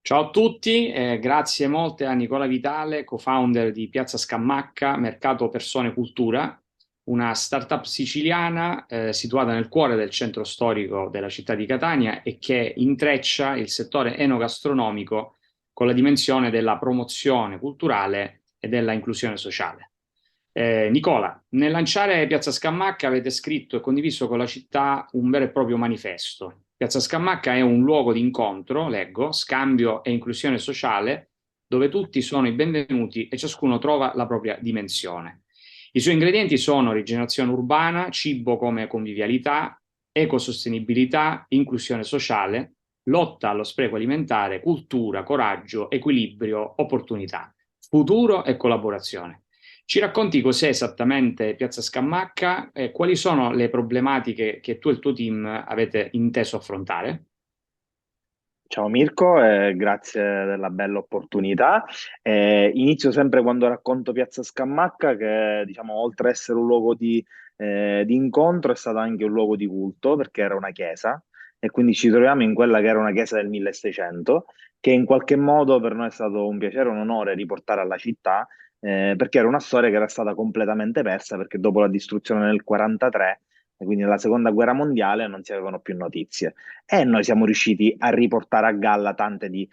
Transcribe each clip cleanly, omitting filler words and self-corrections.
Ciao a tutti, grazie molte a Nicola Vitale, co-founder di Piazza Scamacca, Mercato Persone Cultura, una startup siciliana situata nel cuore del centro storico della città di Catania e che intreccia il settore enogastronomico con la dimensione della promozione culturale e della inclusione sociale. Nicola, nel lanciare Piazza Scamacca avete scritto e condiviso con la città un vero e proprio manifesto. Piazza Scamacca è un luogo di incontro, leggo, scambio e inclusione sociale, dove tutti sono i benvenuti e ciascuno trova la propria dimensione. I suoi ingredienti sono rigenerazione urbana, cibo come convivialità, ecosostenibilità, inclusione sociale, lotta allo spreco alimentare, cultura, coraggio, equilibrio, opportunità, futuro e collaborazione. Ci racconti cos'è esattamente Piazza Scamacca e quali sono le problematiche che tu e il tuo team avete inteso affrontare? Ciao Mirko, grazie della bella opportunità. Inizio sempre quando racconto Piazza Scamacca, che diciamo, oltre ad essere un luogo di incontro, è stato anche un luogo di culto, perché era una chiesa, e quindi ci troviamo in quella che era una chiesa del 1600, che in qualche modo per noi è stato un piacere e un onore riportare alla città, perché era una storia che era stata completamente persa, perché dopo la distruzione nel 43, e quindi nella seconda guerra mondiale, non si avevano più notizie e noi siamo riusciti a riportare a galla tante di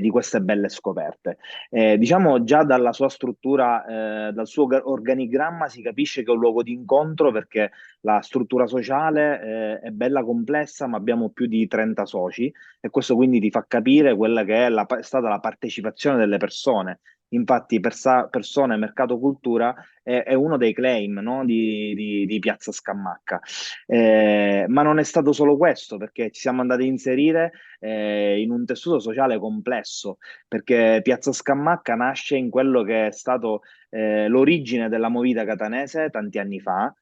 queste belle scoperte. Diciamo già dalla sua struttura, dal suo organigramma si capisce che è un luogo di incontro perché la struttura sociale, è bella complessa, ma abbiamo più di 30 soci e questo quindi ti fa capire quella che è stata la partecipazione delle persone. Infatti, persone, mercato, cultura è uno dei claim, no, di Piazza Scamacca. Ma non è stato solo questo, perché ci siamo andati a inserire in un tessuto sociale complesso, perché Piazza Scamacca nasce in quello che è stato l'origine della movida catanese tanti anni fa,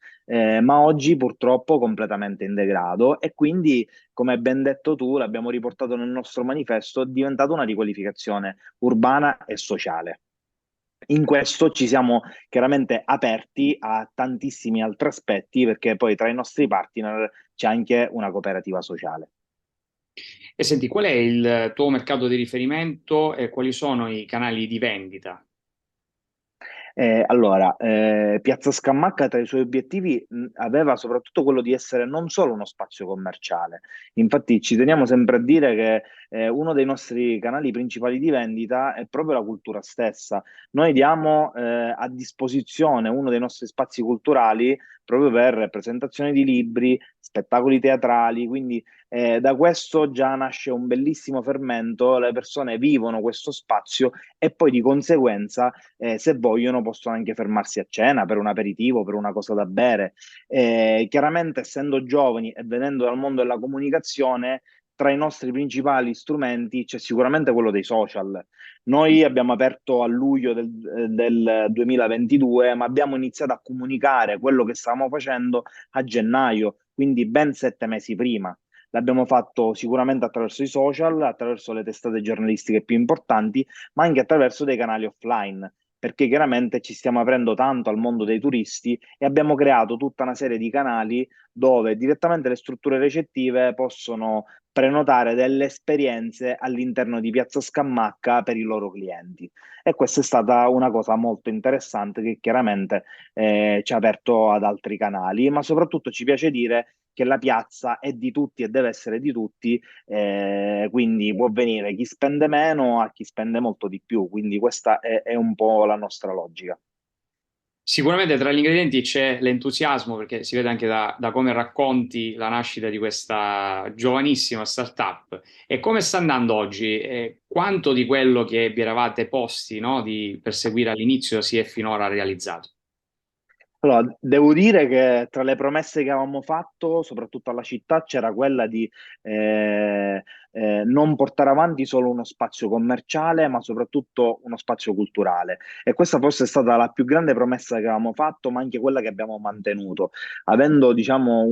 ma oggi purtroppo completamente in degrado e quindi, come hai ben detto tu, l'abbiamo riportato nel nostro manifesto, è diventata una riqualificazione urbana e sociale. In questo ci siamo chiaramente aperti a tantissimi altri aspetti perché poi tra i nostri partner c'è anche una cooperativa sociale. E senti, qual è il tuo mercato di riferimento e quali sono i canali di vendita? Piazza Scamacca tra i suoi obiettivi aveva soprattutto quello di essere non solo uno spazio commerciale. Infatti ci teniamo sempre a dire che uno dei nostri canali principali di vendita è proprio la cultura stessa. Noi diamo a disposizione uno dei nostri spazi culturali proprio per presentazioni di libri, spettacoli teatrali, quindi da questo già nasce un bellissimo fermento, le persone vivono questo spazio e poi di conseguenza se vogliono possono anche fermarsi a cena per un aperitivo, per una cosa da bere. Chiaramente, essendo giovani e venendo dal mondo della comunicazione, tra i nostri principali strumenti c'è sicuramente quello dei social. Noi abbiamo aperto a luglio del 2022, ma abbiamo iniziato a comunicare quello che stavamo facendo a gennaio, quindi ben 7 mesi prima. L'abbiamo fatto sicuramente attraverso i social, attraverso le testate giornalistiche più importanti, ma anche attraverso dei canali offline, perché chiaramente ci stiamo aprendo tanto al mondo dei turisti e abbiamo creato tutta una serie di canali dove direttamente le strutture recettive possono prenotare delle esperienze all'interno di Piazza Scamacca per i loro clienti. E questa è stata una cosa molto interessante che chiaramente ci ha aperto ad altri canali, ma soprattutto ci piace dire che la piazza è di tutti e deve essere di tutti, quindi può venire chi spende meno a chi spende molto di più, quindi questa è un po' la nostra logica. Sicuramente tra gli ingredienti c'è l'entusiasmo, perché si vede anche da come racconti la nascita di questa giovanissima startup. E come sta andando oggi? E quanto di quello che vi eravate posti, no, di perseguire all'inizio si è finora realizzato? Allora, devo dire che tra le promesse che avevamo fatto, soprattutto alla città, c'era quella di eh, non portare avanti solo uno spazio commerciale, ma soprattutto uno spazio culturale. E questa forse è stata la più grande promessa che avevamo fatto, ma anche quella che abbiamo mantenuto, avendo, diciamo,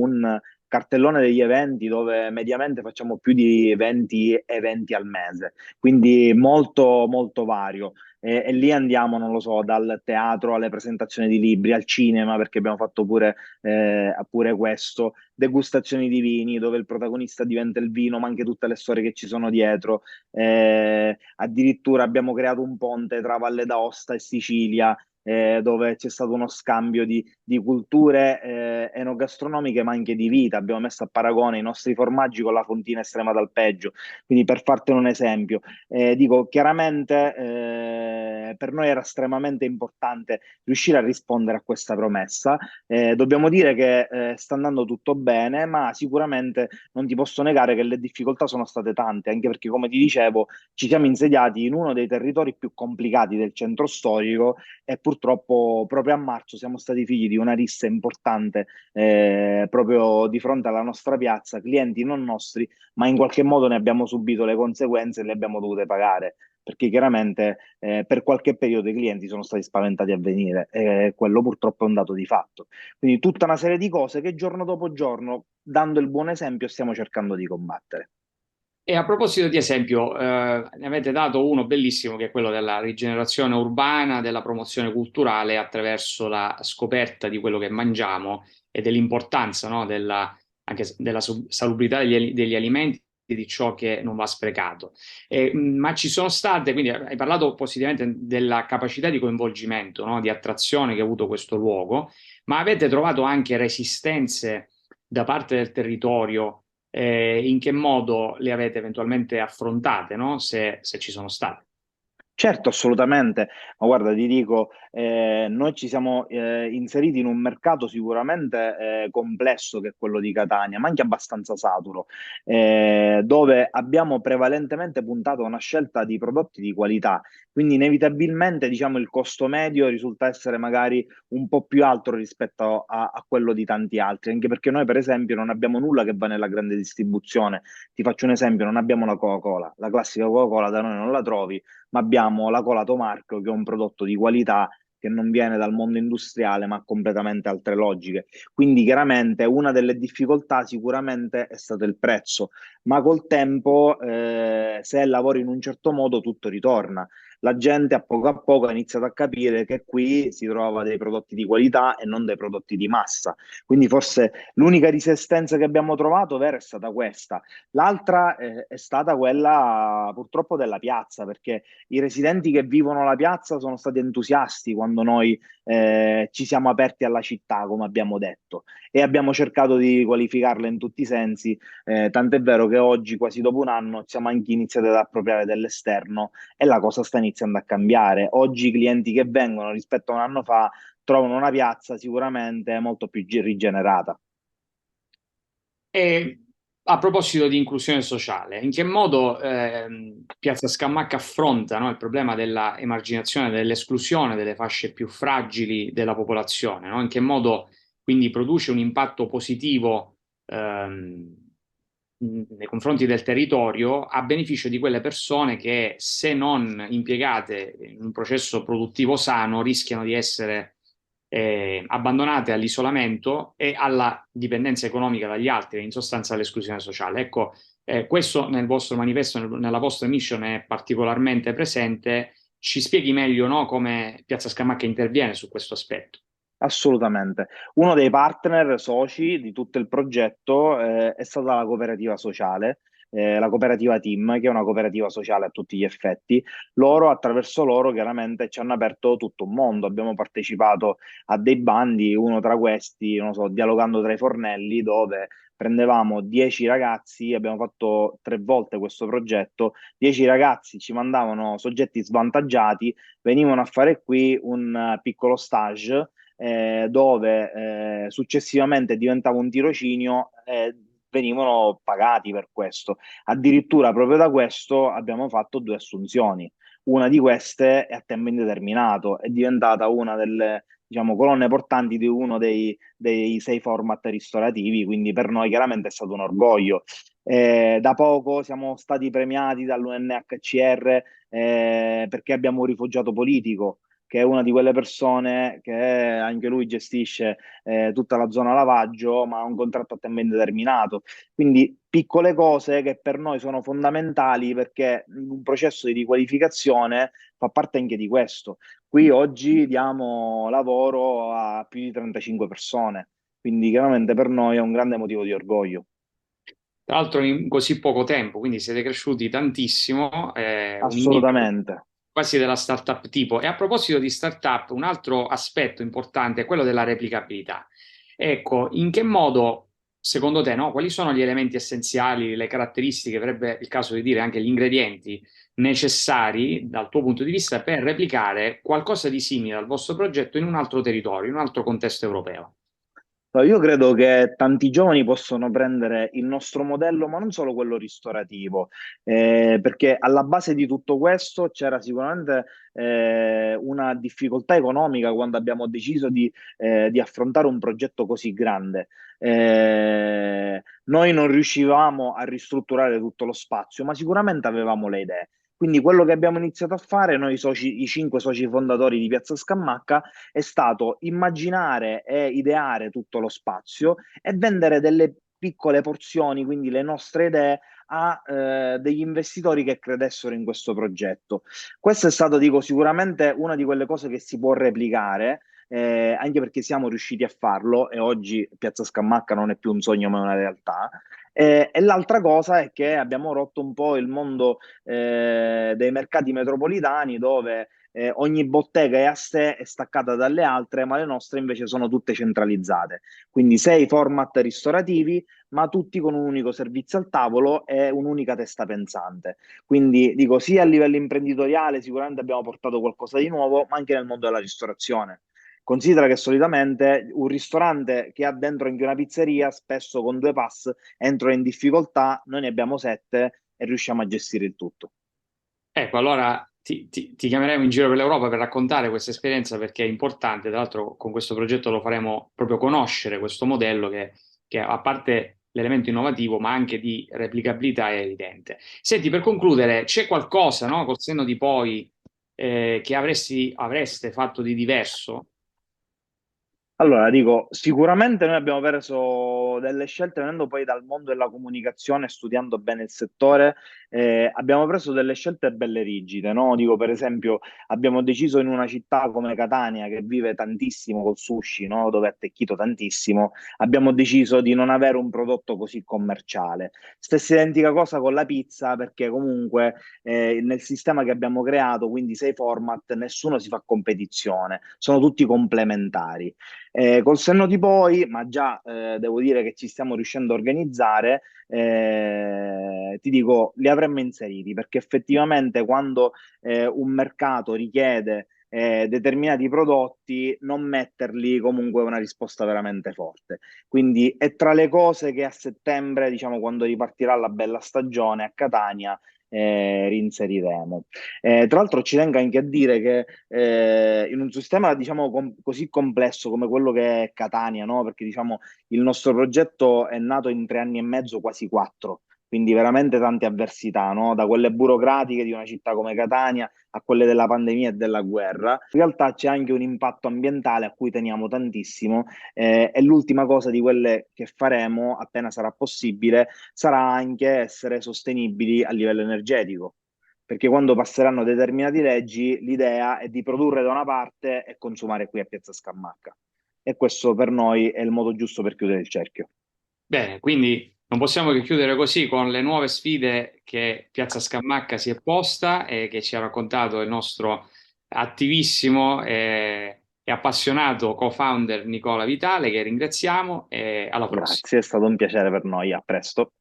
cartellone degli eventi dove mediamente facciamo più di 20 eventi al mese, quindi molto, molto vario. E lì andiamo, non lo so, dal teatro alle presentazioni di libri, al cinema, perché abbiamo fatto pure questo, degustazioni di vini, dove il protagonista diventa il vino, ma anche tutte le storie che ci sono dietro. Addirittura abbiamo creato un ponte tra Valle d'Aosta e Sicilia, dove c'è stato uno scambio di culture enogastronomiche, ma anche di vita. Abbiamo messo a paragone i nostri formaggi con la fontina estrema d'alpeggio. Quindi, per fartene un esempio, dico chiaramente, per noi era estremamente importante riuscire a rispondere a questa promessa. Dobbiamo dire che sta andando tutto bene, ma sicuramente non ti posso negare che le difficoltà sono state tante, anche perché, come ti dicevo, ci siamo insediati in uno dei territori più complicati del centro storico e purtroppo proprio a marzo siamo stati figli di una rissa importante proprio di fronte alla nostra piazza, clienti non nostri, ma in qualche modo ne abbiamo subito le conseguenze e le abbiamo dovute pagare. Perché chiaramente per qualche periodo i clienti sono stati spaventati a venire e quello purtroppo è un dato di fatto. Quindi tutta una serie di cose che giorno dopo giorno, dando il buon esempio, stiamo cercando di combattere. E a proposito di esempio, ne avete dato uno bellissimo che è quello della rigenerazione urbana, della promozione culturale attraverso la scoperta di quello che mangiamo e dell'importanza, no, anche della salubrità degli alimenti e di ciò che non va sprecato. Ma ci sono state, quindi hai parlato positivamente della capacità di coinvolgimento, no, di attrazione che ha avuto questo luogo, ma avete trovato anche resistenze da parte del territorio? In che modo le avete eventualmente affrontate, no? Se ci sono state. Certo, assolutamente, ma guarda, ti dico, noi ci siamo inseriti in un mercato sicuramente complesso che è quello di Catania, ma anche abbastanza saturo, dove abbiamo prevalentemente puntato a una scelta di prodotti di qualità, quindi inevitabilmente diciamo il costo medio risulta essere magari un po' più alto rispetto a quello di tanti altri, anche perché noi per esempio non abbiamo nulla che va nella grande distribuzione. Ti faccio un esempio, non abbiamo la Coca-Cola, la classica Coca-Cola da noi non la trovi, ma abbiamo la cola Tomarco, che è un prodotto di qualità che non viene dal mondo industriale, ma ha completamente altre logiche. Quindi chiaramente una delle difficoltà sicuramente è stato il prezzo, ma col tempo, se lavori in un certo modo, tutto ritorna. La gente a poco ha iniziato a capire che qui si trova dei prodotti di qualità e non dei prodotti di massa. Quindi forse l'unica resistenza che abbiamo trovato vera è stata questa. L'altra è stata quella purtroppo della piazza, perché i residenti che vivono la piazza sono stati entusiasti quando noi ci siamo aperti alla città, come abbiamo detto, e abbiamo cercato di qualificarla in tutti i sensi, tant'è vero che oggi, quasi dopo un anno, siamo anche iniziati ad appropriare dell'esterno e la cosa sta iniziando a cambiare. Oggi i clienti che vengono rispetto a un anno fa trovano una piazza sicuramente molto più rigenerata. E a proposito di inclusione sociale, in che modo Piazza Scamacca affronta, no, il problema della emarginazione, dell'esclusione delle fasce più fragili della popolazione, no? In che modo quindi produce un impatto positivo nei confronti del territorio a beneficio di quelle persone che, se non impiegate in un processo produttivo sano, rischiano di essere abbandonate all'isolamento e alla dipendenza economica dagli altri, in sostanza all'esclusione sociale. Ecco, questo nel vostro manifesto, nella vostra mission è particolarmente presente. Ci spieghi meglio, no, come Piazza Scamacca interviene su questo aspetto? Assolutamente. Uno dei partner soci di tutto il progetto è stata la cooperativa sociale, la cooperativa Team, che è una cooperativa sociale a tutti gli effetti. Loro, attraverso loro, chiaramente ci hanno aperto tutto un mondo. Abbiamo partecipato a dei bandi, uno tra questi, non so, dialogando tra i fornelli, dove prendevamo 10 ragazzi, abbiamo fatto 3 volte questo progetto, 10 ragazzi ci mandavano soggetti svantaggiati, venivano a fare qui un piccolo stage dove successivamente diventava un tirocinio e venivano pagati per questo. Addirittura proprio da questo abbiamo fatto 2 assunzioni. Una di queste è a tempo indeterminato, è diventata una delle, diciamo, colonne portanti di uno dei 6 format ristorativi, quindi per noi chiaramente è stato un orgoglio. Da poco siamo stati premiati dall'UNHCR perché abbiamo un rifugiato politico che è una di quelle persone che anche lui gestisce tutta la zona lavaggio, ma ha un contratto a tempo indeterminato. Quindi piccole cose che per noi sono fondamentali perché in un processo di riqualificazione fa parte anche di questo. Qui oggi diamo lavoro a più di 35 persone, quindi chiaramente per noi è un grande motivo di orgoglio. Tra l'altro in così poco tempo, quindi siete cresciuti tantissimo, un inizio Assolutamente. quasi della startup tipo. E a proposito di startup, un altro aspetto importante è quello della replicabilità. Ecco, in che modo, secondo te, no? Quali sono gli elementi essenziali, le caratteristiche, avrebbe il caso di dire anche gli ingredienti necessari dal tuo punto di vista per replicare qualcosa di simile al vostro progetto in un altro territorio, in un altro contesto europeo? No, io credo che tanti giovani possono prendere il nostro modello, ma non solo quello ristorativo, perché alla base di tutto questo c'era sicuramente una difficoltà economica quando abbiamo deciso di affrontare un progetto così grande. Noi non riuscivamo a ristrutturare tutto lo spazio, ma sicuramente avevamo le idee. Quindi quello che abbiamo iniziato a fare, noi soci, i 5 soci fondatori di Piazza Scamacca, è stato immaginare e ideare tutto lo spazio e vendere delle piccole porzioni, quindi le nostre idee, a degli investitori che credessero in questo progetto. Questo è stato, dico, sicuramente una di quelle cose che si può replicare. Anche perché siamo riusciti a farlo e oggi Piazza Scamacca non è più un sogno ma una realtà. E l'altra cosa è che abbiamo rotto un po' il mondo dei mercati metropolitani dove ogni bottega è a sé, è staccata dalle altre, ma le nostre invece sono tutte centralizzate. Quindi 6 format ristorativi, ma tutti con un unico servizio al tavolo e un'unica testa pensante. Quindi dico, sia a livello imprenditoriale sicuramente abbiamo portato qualcosa di nuovo, ma anche nel mondo della ristorazione. Considera che solitamente un ristorante che ha dentro anche una pizzeria, spesso con 2 pass, entra in difficoltà, noi ne abbiamo 7 e riusciamo a gestire il tutto. Ecco, allora ti chiameremo in giro per l'Europa per raccontare questa esperienza perché è importante. Tra l'altro, con questo progetto lo faremo proprio conoscere questo modello che a parte l'elemento innovativo, ma anche di replicabilità è evidente. Senti, per concludere, c'è qualcosa, no, col senno di poi, che avreste fatto di diverso? Allora, dico, sicuramente noi abbiamo preso delle scelte venendo poi dal mondo della comunicazione, studiando bene il settore, abbiamo preso delle scelte belle rigide, no? Dico, per esempio, abbiamo deciso in una città come Catania, che vive tantissimo col sushi, no? Dove è attecchito tantissimo, abbiamo deciso di non avere un prodotto così commerciale. Stessa identica cosa con la pizza, perché comunque nel sistema che abbiamo creato, quindi 6 format, nessuno si fa competizione, sono tutti complementari. Col senno di poi, ma già devo dire che ci stiamo riuscendo a organizzare, ti dico, li avremmo inseriti perché effettivamente quando un mercato richiede determinati prodotti, non metterli comunque è una risposta veramente forte. Quindi è tra le cose che a settembre, diciamo, quando ripartirà la bella stagione a Catania, reinseriremo. Tra l'altro ci tengo anche a dire che in un sistema diciamo così complesso come quello che è Catania, no? Perché diciamo il nostro progetto è nato in 3 anni e mezzo, quasi 4, quindi veramente tante avversità, no? Da quelle burocratiche di una città come Catania a quelle della pandemia e della guerra. In realtà c'è anche un impatto ambientale a cui teniamo tantissimo e l'ultima cosa di quelle che faremo appena sarà possibile sarà anche essere sostenibili a livello energetico perché quando passeranno determinate leggi, l'idea è di produrre da una parte e consumare qui a Piazza Scamacca. E questo per noi è il modo giusto per chiudere il cerchio. Bene, quindi non possiamo che chiudere così con le nuove sfide che Piazza Scamacca si è posta e che ci ha raccontato il nostro attivissimo e appassionato co-founder Nicola Vitale, che ringraziamo e alla prossima. Grazie, è stato un piacere per noi. A presto.